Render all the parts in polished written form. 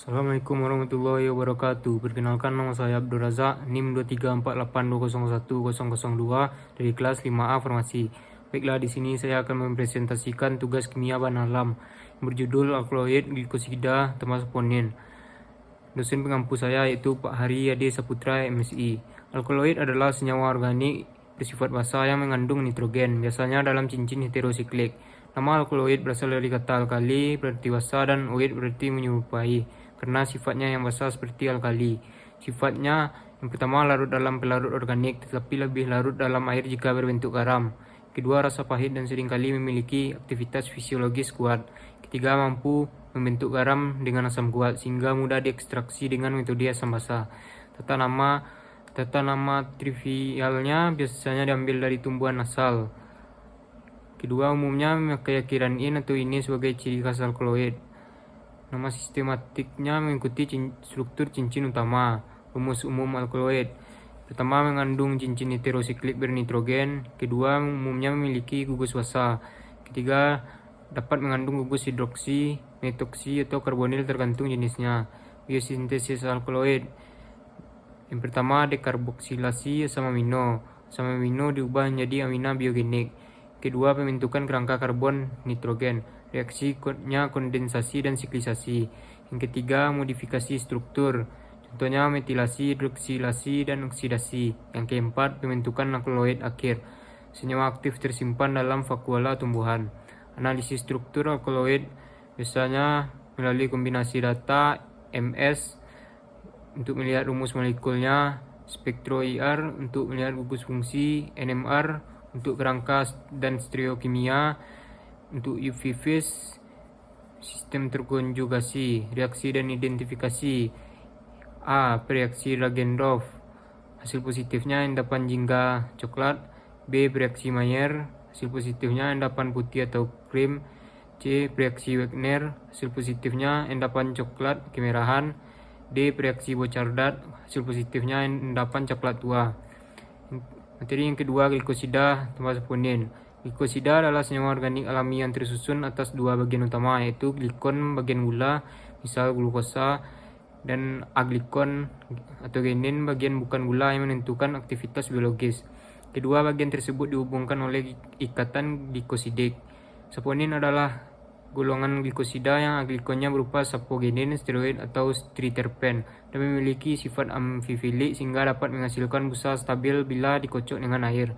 Assalamualaikum warahmatullahi wabarakatuh. Perkenalkan, nama saya Abdul Razak, NIM 234820102 dari kelas 5A Farmasi. Baiklah, di sini saya akan mempresentasikan tugas kimia bahan alam yang berjudul alkaloid glikosida termosaponin. Dosen pengampu saya yaitu Pak Hari Ade Saputra, MSI. Alkaloid adalah senyawa organik bersifat basa yang mengandung nitrogen, biasanya dalam cincin heterosiklik. Nama alkaloid berasal dari kata alkali berarti basa dan oid berarti menyerupai, karena sifatnya yang basa seperti alkali. Sifatnya yang pertama larut dalam pelarut organik, tetapi lebih larut dalam air jika berbentuk garam. Kedua, rasa pahit dan seringkali memiliki aktivitas fisiologis kuat. Ketiga, mampu membentuk garam dengan asam kuat sehingga mudah diekstraksi dengan metode asam basa. Tata nama trivialnya biasanya diambil dari tumbuhan asal. Kedua, umumnya memakai akhiran in atau ini sebagai ciri khas alkaloid. Nama sistematiknya mengikuti struktur cincin utama. Rumus umum alkaloid: pertama, mengandung cincin heterosiklik bernitrogen. Kedua, umumnya memiliki gugus basa. Ketiga, dapat mengandung gugus hidroksi, metoksi, atau karbonil tergantung jenisnya. Biosintesis alkaloid: yang pertama, dekarboksilasi asam amino. Asam amino diubah menjadi amina biogenik. Kedua, pembentukan kerangka karbon nitrogen. Reaksinya kondensasi dan siklisasi. Yang ketiga, modifikasi struktur. Contohnya metilasi, hidroksilasi, dan oksidasi. Yang keempat, pembentukan alkaloid akhir. Senyawa aktif tersimpan dalam vakuola tumbuhan. Analisis struktur alkaloid biasanya melalui kombinasi data MS untuk melihat rumus molekulnya, spektro IR untuk melihat gugus fungsi, NMR untuk kerangka dan stereokimia, untuk UV phase, sistem terkonjugasi, reaksi dan identifikasi. A. Bereaksi Ragendorf, hasil positifnya endapan jingga coklat. B. Bereaksi Mayer, hasil positifnya endapan putih atau krim. C. Bereaksi Wagner, hasil positifnya endapan coklat kemerahan. D. Bereaksi Bocardat, hasil positifnya endapan coklat tua. Materi yang kedua, glikosida termosaponin. Glikosida adalah senyawa organik alami yang tersusun atas dua bagian utama, yaitu glikon bagian gula, misal glukosa, dan aglikon atau genin bagian bukan gula yang menentukan aktivitas biologis. Kedua bagian tersebut dihubungkan oleh ikatan glikosidik. Saponin adalah golongan glikosida yang aglikonnya berupa sapogenin, steroid, atau triterpen dan memiliki sifat amfifilik sehingga dapat menghasilkan busa stabil bila dikocok dengan air.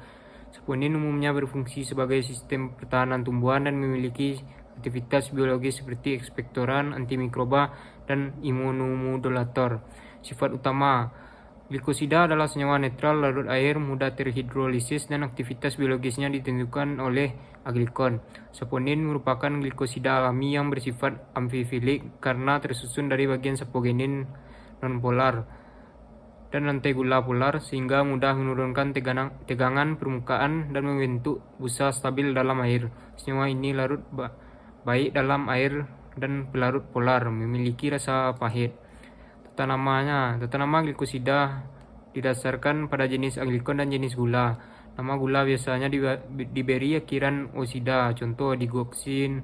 Saponin umumnya berfungsi sebagai sistem pertahanan tumbuhan dan memiliki aktivitas biologis seperti ekspektoran, antimikroba, dan imunomodulator. Sifat utama glikosida adalah senyawa netral larut air, mudah terhidrolisis, dan aktivitas biologisnya ditentukan oleh aglikon. Saponin merupakan glikosida alami yang bersifat amfifilik karena tersusun dari bagian sapogenin nonpolar dan rantai gula polar sehingga mudah menurunkan tegangan permukaan dan membentuk busa stabil dalam air. Senyawa ini larut baik dalam air dan pelarut polar, memiliki rasa pahit. Tata nama glikosida didasarkan pada jenis aglikon dan jenis gula. Nama gula biasanya diberi akhiran osida, contoh digoksin,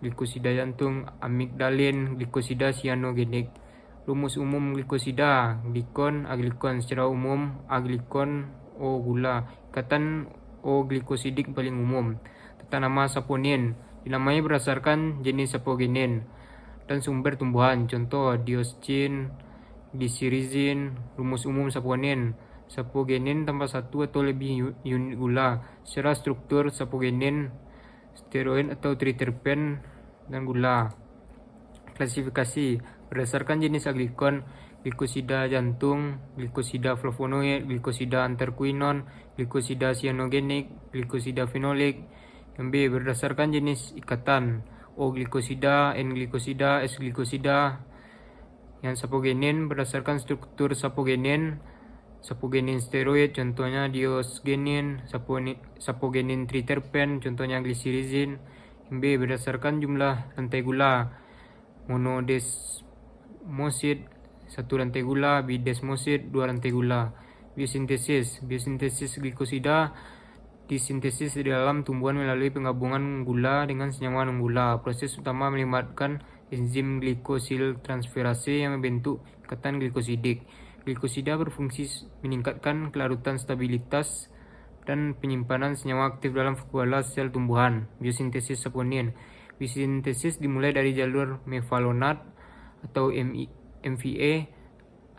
glikosida jantung, amigdalin, glikosida sianogenik. Rumus umum glikosida: glikon, aglikon. Secara umum, aglikon O gula, ikatan O glikosidik paling umum. Tata nama saponin dinamai berdasarkan jenis sapogenin dan sumber tumbuhan, contoh diosin, glycyrrhizin. Rumus umum saponin: sapogenin tanpa satu atau lebih unit gula. Secara struktur, sapogenin, steroid atau triterpen, dan gula. Klasifikasi berdasarkan jenis aglikon: glikosida jantung, glikosida flavonoid, glikosida antarkuinon, glikosida sianogenik, glikosida fenolik. Yang B, berdasarkan jenis ikatan: O glikosida, N glikosida, S glikosida. Yang sapogenin berdasarkan struktur sapogenin steroid, contohnya diosgenin, sapogenin triterpen, contohnya glycyrrhizin. Yang B, berdasarkan jumlah rantai gula: monodesmosid 1 rantai gula, bidesmosid 2 rantai gula. Biosintesis glikosida disintesis di dalam tumbuhan melalui penggabungan gula dengan senyawa non-gula. Proses utama melibatkan enzim glikosil transferase yang membentuk ikatan glikosidik. Glikosida berfungsi meningkatkan kelarutan, stabilitas, dan penyimpanan senyawa aktif dalam vakuola sel tumbuhan. Biosintesis saponin. Biosintesis dimulai dari jalur mevalonat atau MVA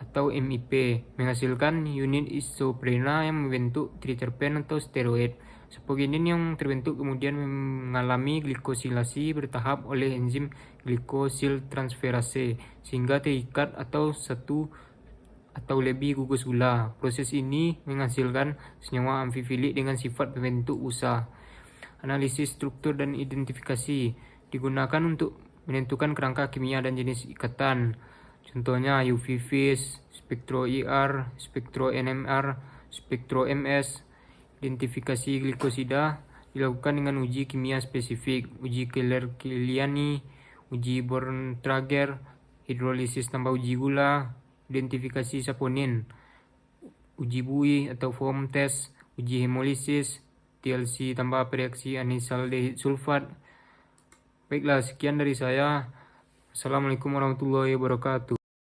atau MIP menghasilkan unit isoprena yang membentuk triterpen atau steroid. Saponin yang terbentuk kemudian mengalami glikosilasi bertahap oleh enzim glikosil transferase sehingga terikat atau satu atau lebih gugus gula. Proses ini menghasilkan senyawa amfifilik dengan sifat pembentuk busa. Analisis struktur dan identifikasi digunakan untuk menentukan kerangka kimia dan jenis ikatan. Contohnya UV-Vis, spektro IR, spektro NMR, spektro MS. Identifikasi glikosida dilakukan dengan uji kimia spesifik, uji Keller-Kiliani, uji Born-Trager, hidrolisis tanpa uji gula, identifikasi saponin, uji Bui atau foam test, uji hemolisis, TLC tanpa reaksi anisaldehid sulfat. Baiklah, sekian dari saya. Assalamualaikum warahmatullahi wabarakatuh.